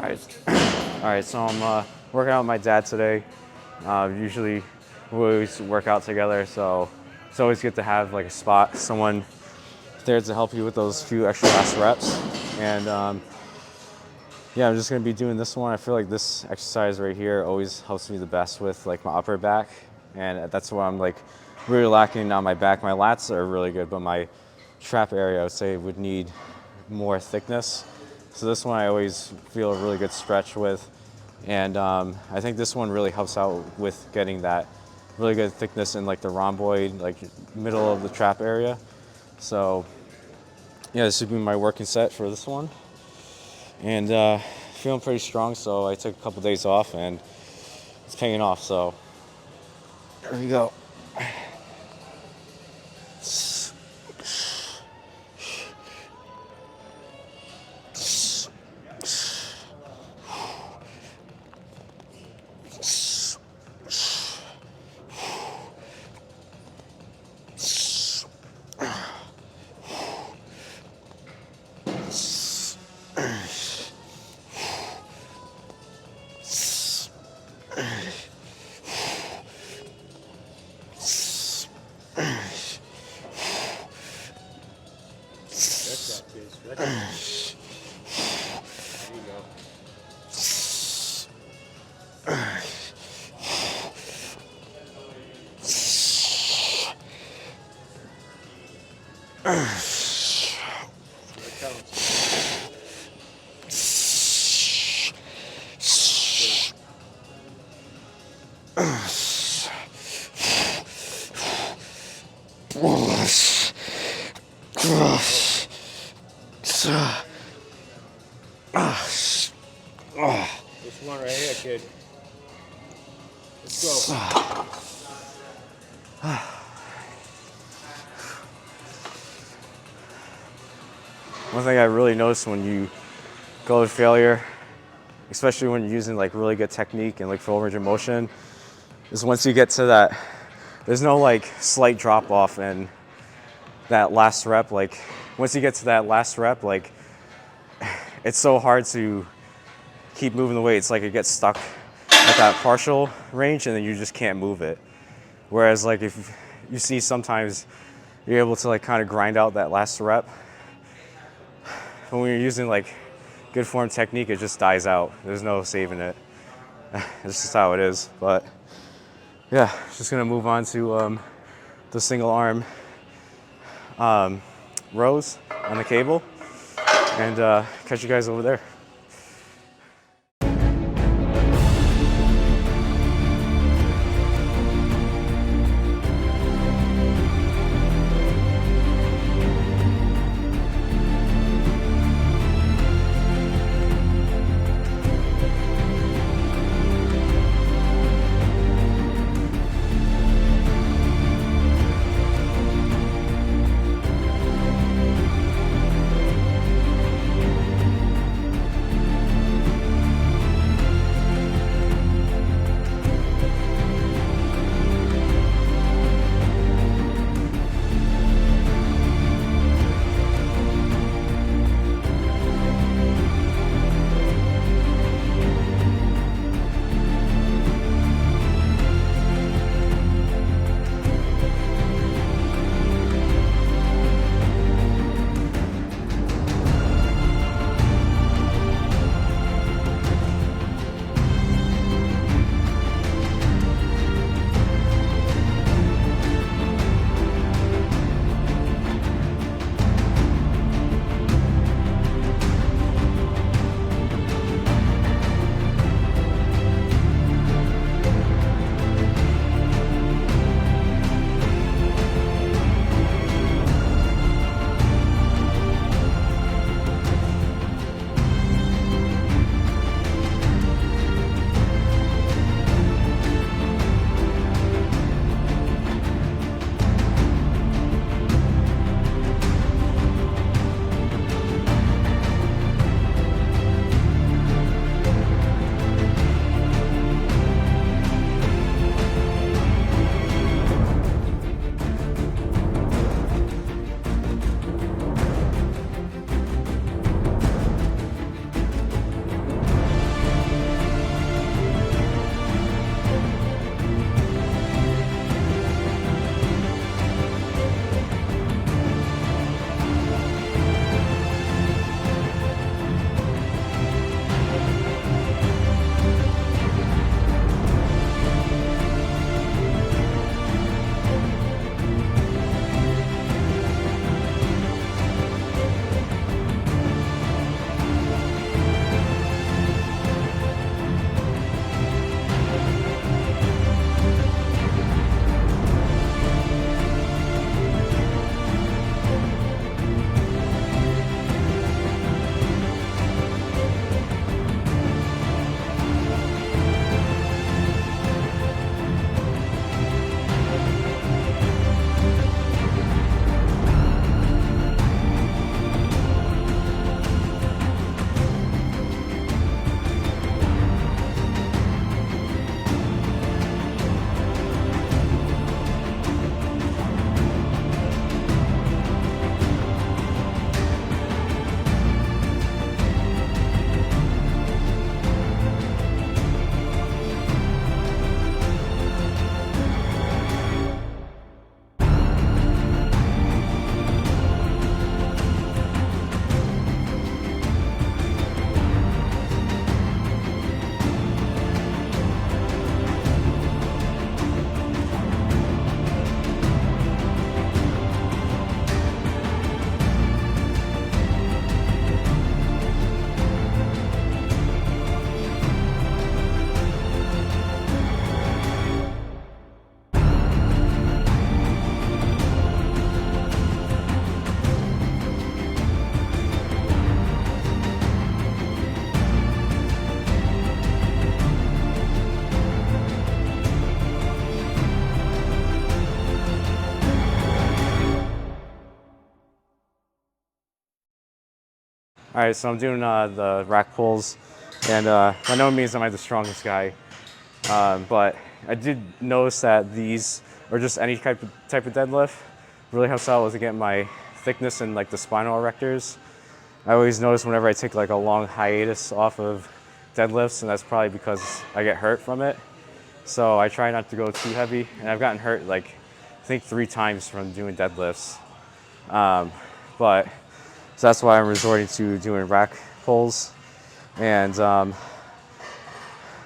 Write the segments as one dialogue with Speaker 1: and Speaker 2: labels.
Speaker 1: Alright, alright, so I'm working out with my dad today. Usually we always work out together, so it's always good to have like a spot, someone there to help you with those few extra last reps. And yeah, I'm just gonna be doing this one. I feel like this exercise right here always helps me the best with like my upper back, and that's why I'm like really lacking on my back. My lats are really good, but my trap area I would say would need more thickness. So this one I always feel a really good stretch with, and I think this one really helps out with getting that really good thickness in like the rhomboid, like middle of the trap area. So yeah, this would be my working set for this one, and feeling pretty strong. So I took a couple days off, and it's paying off. So there we go.
Speaker 2: This one right here, kid. Let's go.
Speaker 1: One thing I really noticed when you go to failure, especially when you're using like really good technique and like full range of motion, is once you get to that, there's no like slight drop off in that last rep. Like once you get to that last rep, like it's so hard to keep moving the weight. It's like it gets stuck at that partial range and then you just can't move it. Whereas like if you see sometimes you're able to like kind of grind out that last rep. But when you're using like good form technique, it just dies out. There's no saving it. It's just how it is. But yeah, just gonna move on to the single arm rows on the cable, and catch you guys over there. All right, so I'm doing the rack pulls, and by no means am I the strongest guy, but I did notice that these, or just any type of deadlift, really helps out with getting my thickness in like the spinal erectors. I always notice whenever I take like a long hiatus off of deadlifts, and that's probably because I get hurt from it. So I try not to go too heavy, and I've gotten hurt like I think 3 times from doing deadlifts. But so that's why I'm resorting to doing rack pulls. And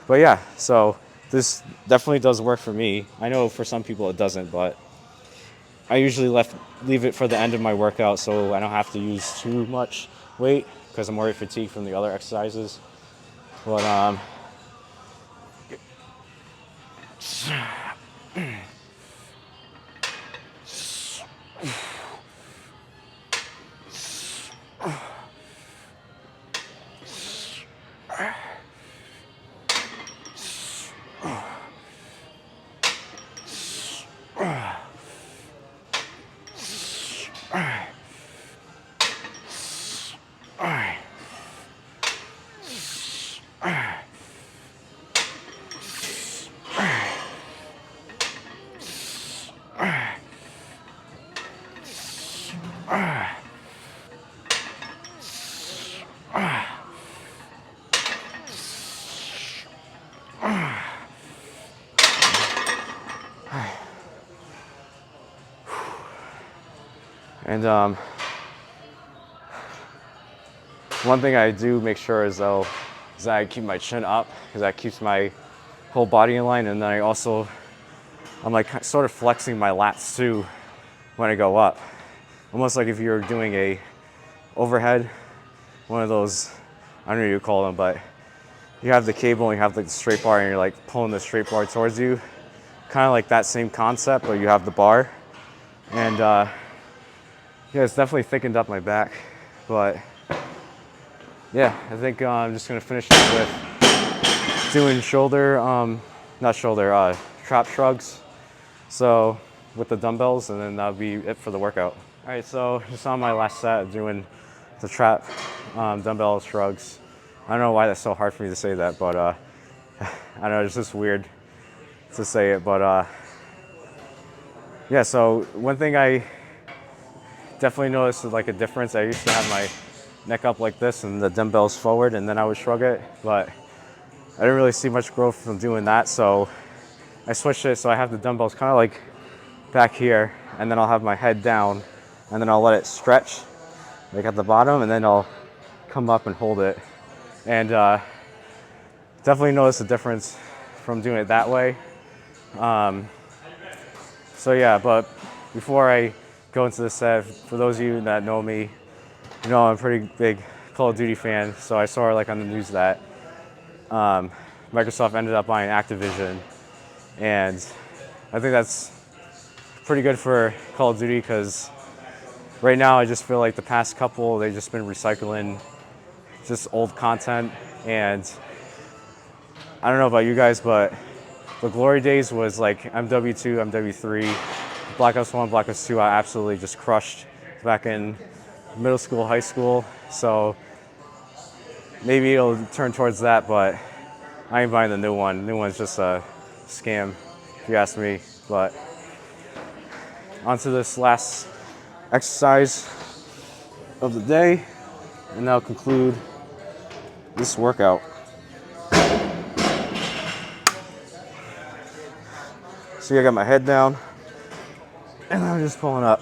Speaker 1: but yeah, so this definitely does work for me. I know for some people it doesn't, but I usually leave it for the end of my workout so I don't have to use too much weight because I'm already fatigued from the other exercises. But and one thing I do make sure is that I keep my chin up because that keeps my whole body in line, and then I'm like sort of flexing my lats too when I go up, almost like if you're doing a overhead, one of those, I don't know what you call them, but you have the cable and you have like the straight bar and you're like pulling the straight bar towards you, kind of like that same concept, but you have the bar. And yeah, it's definitely thickened up my back, but yeah, I think I'm just gonna finish it with doing trap shrugs. So with the dumbbells, and then that'll be it for the workout. All right, so just on my last set, doing the trap dumbbell shrugs. I don't know why that's so hard for me to say that, but I don't know, it's just weird to say it. But yeah, so one thing I definitely noticed is like a difference. I used to have my neck up like this and the dumbbells forward, and then I would shrug it, but I didn't really see much growth from doing that, so I switched it so I have the dumbbells kind of like back here, and then I'll have my head down, and then I'll let it stretch like at the bottom, and then I'll come up and hold it. And definitely notice the difference from doing it that way. So yeah, but before I go into the set, for those of you that know me, you know I'm a pretty big Call of Duty fan, so I saw like on the news that Microsoft ended up buying Activision, and I think that's pretty good for Call of Duty because right now I just feel like the past couple, they've just been recycling just old content, and I don't know about you guys, but the glory days was like MW2, MW3, Black Ops 1, Black Ops 2, I absolutely just crushed back in middle school, high school, so maybe it'll turn towards that, but I ain't buying the new one. The new one's just a scam, if you ask me. But onto this last exercise of the day, and that'll conclude this workout. See, I got my head down, and I'm just pulling up.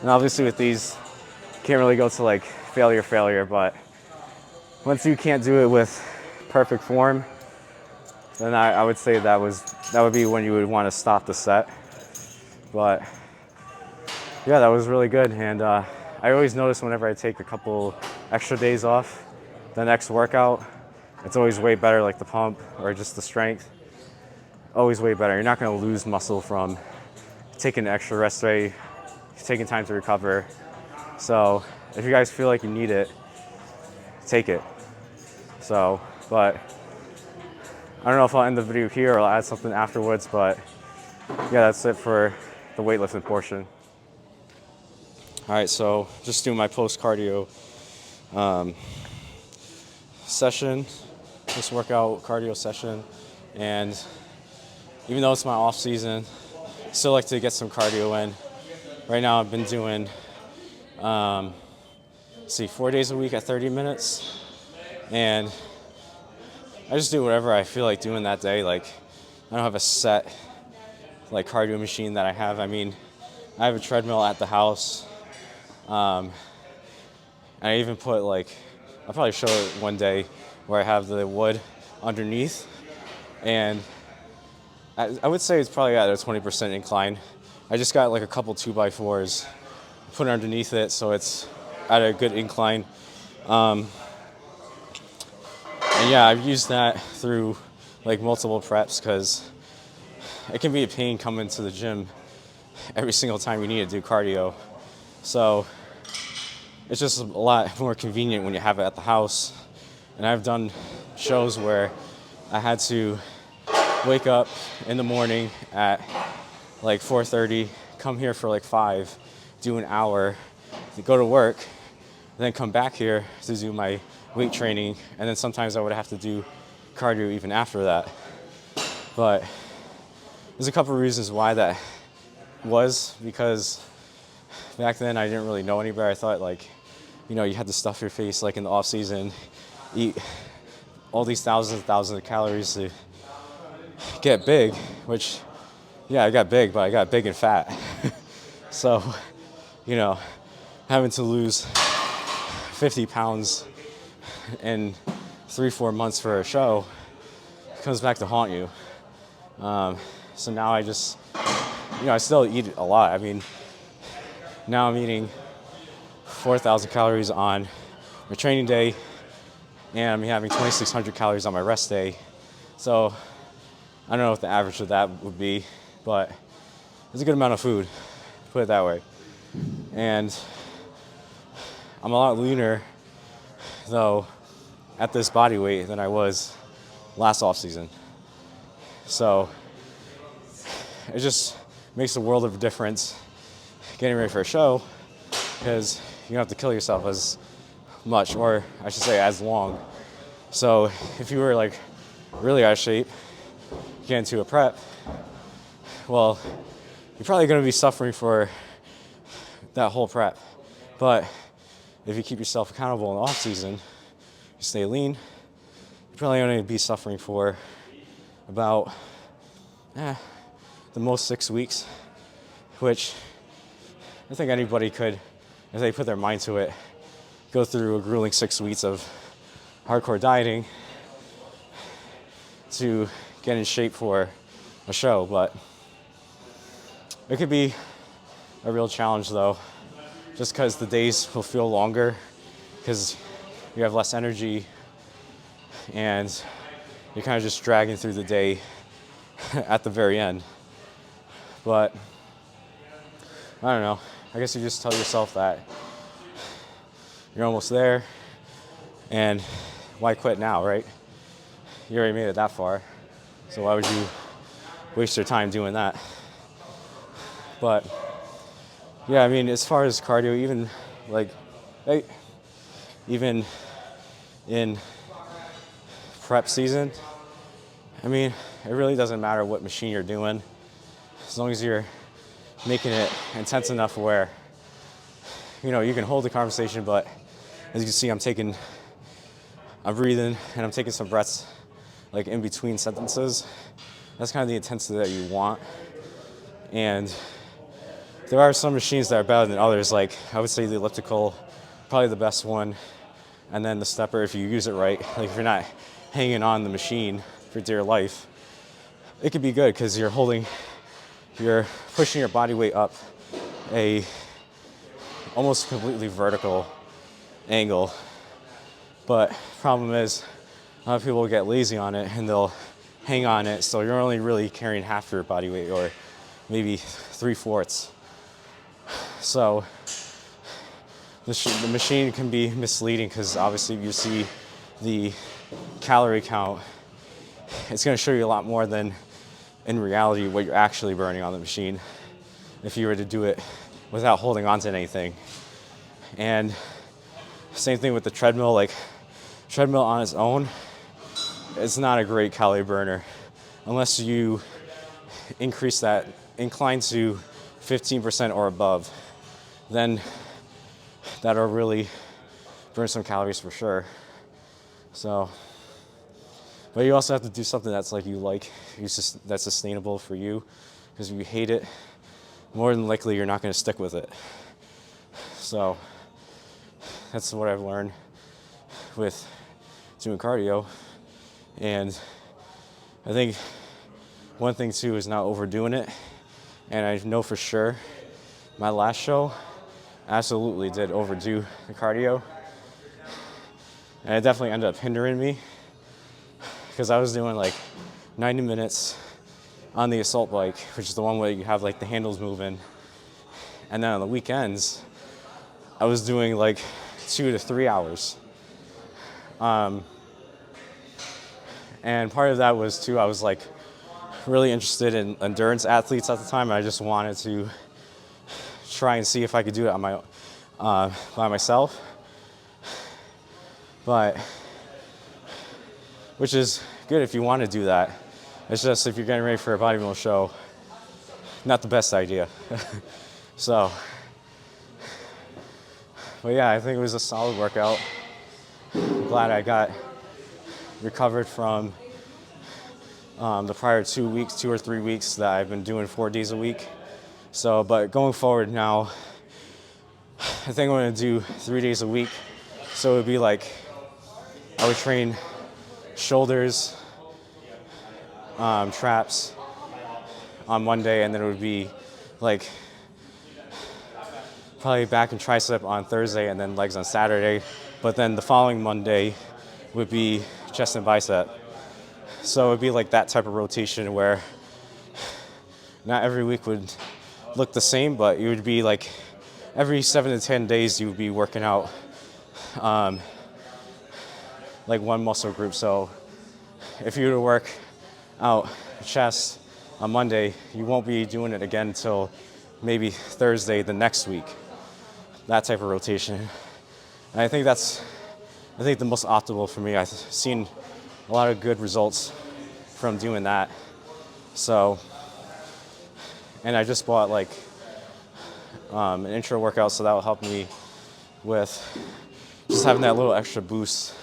Speaker 1: And obviously with these, can't really go to like failure, but once you can't do it with perfect form, then I would say that would be when you would want to stop the set. But yeah, that was really good. And I always notice whenever I take a couple extra days off, the next workout, it's always way better, like the pump or just the strength. Always way better. You're not going to lose muscle from taking an extra rest day, taking time to recover. So if you guys feel like you need it, take it. So, but I don't know if I'll end the video here or I'll add something afterwards, but yeah, that's it for the weightlifting portion. All right, so just doing my post-cardio session, post-workout cardio session, and even though it's my off season, I still like to get some cardio in. Right now I've been doing, 4 days a week at 30 minutes, and I just do whatever I feel like doing that day. Like, I don't have a set like cardio machine that I have. I mean, I have a treadmill at the house. I even put like, I'll probably show it one day where I have the wood underneath, and I would say it's probably at a 20% incline. I just got like a couple 2x4s, put it underneath it so it's at a good incline. And yeah, I've used that through like multiple preps because it can be a pain coming to the gym every single time you need to do cardio. So it's just a lot more convenient when you have it at the house. And I've done shows where I had to wake up in the morning at like 4:30, come here for like 5, do an hour, go to work, then come back here to do my weight training, and then sometimes I would have to do cardio even after that. But there's a couple of reasons why that was, because back then I didn't really know any better. I thought like, you know, you had to stuff your face like in the off season, eat all these thousands and thousands of calories to get big, which, yeah, I got big, but I got big and fat. So, you know, having to lose 50 pounds in 3-4 months for a show comes back to haunt you. So now I just, you know, I still eat a lot. I mean, now I'm eating 4,000 calories on my training day, and I'm having 2,600 calories on my rest day. So I don't know what the average of that would be, but it's a good amount of food, put it that way. And I'm a lot leaner, though, at this body weight than I was last off season. So it just makes a world of difference getting ready for a show, because you don't have to kill yourself as much, or I should say as long. So if you were like really out of shape, get into a prep, well, you're probably going to be suffering for that whole prep. But if you keep yourself accountable in the off season, you stay lean, you're probably going to be suffering for about the most 6 weeks, which I think anybody could, if they put their mind to it, go through a grueling 6 weeks of hardcore dieting to get in shape for a show. But it could be a real challenge, though, just because the days will feel longer because you have less energy and you're kind of just dragging through the day at the very end. But I don't know, I guess you just tell yourself that you're almost there, and why quit now, right? You already made it that far, so why would you waste your time doing that? But yeah, I mean, as far as cardio, even in prep season, I mean, it really doesn't matter what machine you're doing, as long as you're making it intense enough where, you know, you can hold the conversation, but as you can see, I'm breathing and I'm taking some breaths like in between sentences. That's kind of the intensity that you want. And there are some machines that are better than others. Like, I would say the elliptical, probably the best one. And then the stepper, if you use it right, like if you're not hanging on the machine for dear life, it could be good because you're pushing your body weight up a almost completely vertical angle, But problem is, a lot of people get lazy on it and they'll hang on it, so you're only really carrying half your body weight or maybe 3/4. So the machine can be misleading because obviously if you see the calorie count, it's going to show you a lot more than in reality what you're actually burning on the machine if you were to do it without holding on to anything. And same thing with the treadmill. Like, treadmill on its own, it's not a great calorie burner unless you increase that incline to 15% or above. Then that'll really burn some calories for sure. So, but you also have to do something that's like that's sustainable for you, because if you hate it, more than likely you're not going to stick with it. So that's what I've learned with doing cardio. And I think one thing too is not overdoing it. And I know for sure my last show absolutely did overdo the cardio. And it definitely ended up hindering me, because I was doing like 90 minutes on the assault bike, which is the one where you have like the handles moving. And then on the weekends, I was doing like 2 to 3 hours. And part of that was too, I was like really interested in endurance athletes at the time. I just wanted to try and see if I could do it on my by myself. But, which is good if you want to do that. It's just if you're getting ready for a bodybuilding show, not the best idea. So, but yeah, I think it was a solid workout. I'm glad I got recovered from the prior 2 or 3 weeks that I've been doing 4 days a week. So, but going forward now, I think I'm gonna do 3 days a week. So it would be like, I would train shoulders, traps on one day, and then it would be like probably back and tricep on Thursday, and then legs on Saturday. But then the following Monday would be chest and bicep. So it would be like that type of rotation where not every week would look the same, but it would be like every 7 to 10 days you would be working out like one muscle group. So if you were to work out chest on Monday, you won't be doing it again until maybe Thursday the next week. That type of rotation. And I think the most optimal for me. I've seen a lot of good results from doing that. So, and I just bought like an intro workout, so that will help me with just having that little extra boost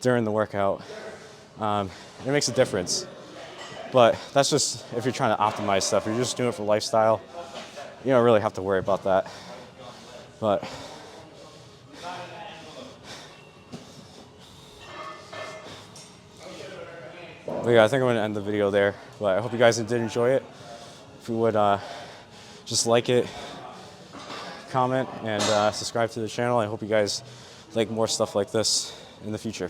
Speaker 1: during the workout. It makes a difference. But that's just if you're trying to optimize stuff. If you're just doing it for lifestyle, you don't really have to worry about that. But yeah, I think I'm going to end the video there. But I hope you guys did enjoy it. If you would just like it, comment, and subscribe to the channel. I hope you guys like more stuff like this in the future.